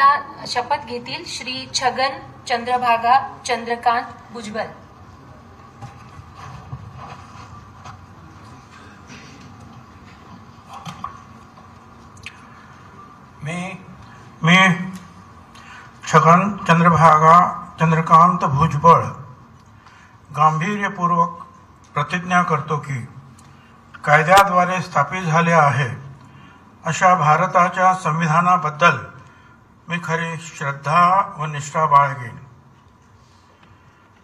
आता शपथ घेतील श्री छगन चंद्रभागा चंद्रकांत भुजबळ. मी छगन चंद्रभागा चंद्रकांत भुजबळ गांभीर्यपूर्वक प्रतिज्ञा करतो की कायद्याद्वारे स्थापित झाले आहे अशा भारताच्या संविधानाबद्दल मी खरी श्रद्धा व निष्ठा बाळगेन.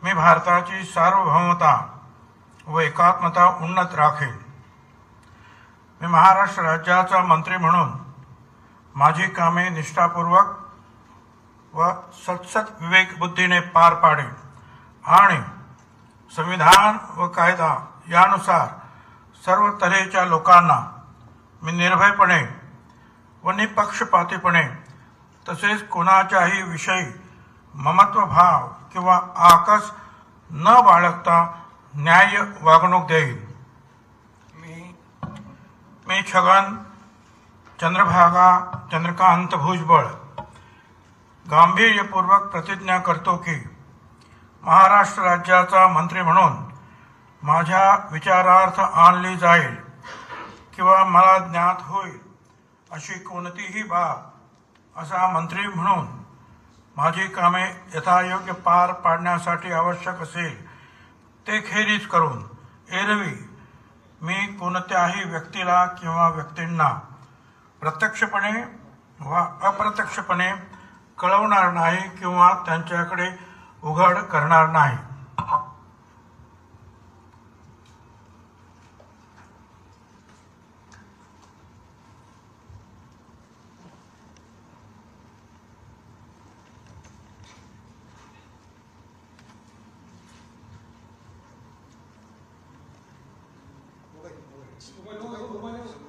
मी भारताची सार्वभौमता व एकात्मता उन्नत राखेन. मी महाराष्ट्र राज्याचा मंत्री म्हणून माझी कामे निष्ठापूर्वक व सत्सत विवेकबुद्धीने पार पाडेन आणि संविधान व कायदा यानुसार सर्व तऱ्हेच्या लोकांना मी निर्भयपणे व निपक्षपातीपणे तसेच कोणाच्याही विषयी ममत्वभाव किंवा आकस न बाळगता न्याय्य वागणूक देईन. मी छगन चंद्रभागा चंद्रकांत भुजबळ गांभीर्यपूर्वक प्रतिज्ञा करतो की महाराष्ट्र राज्याचा मंत्री म्हणून माझ्या विचारार्थ आणली जाईल किंवा मला ज्ञात होईल अशी कोणतीही बाब असा मंत्री म्हणून माझी कामे यथायोग्य पार पाडण्यासाठी आवश्यक असेल ते खेरीज करून एरवी मी कोणत्याही व्यक्तीला किंवा व्यक्तींना प्रत्यक्षपणे वा अप्रत्यक्षपणे कळवणार नाही किंवा त्यांच्याकडे उघड करणार नाही. मोबाईल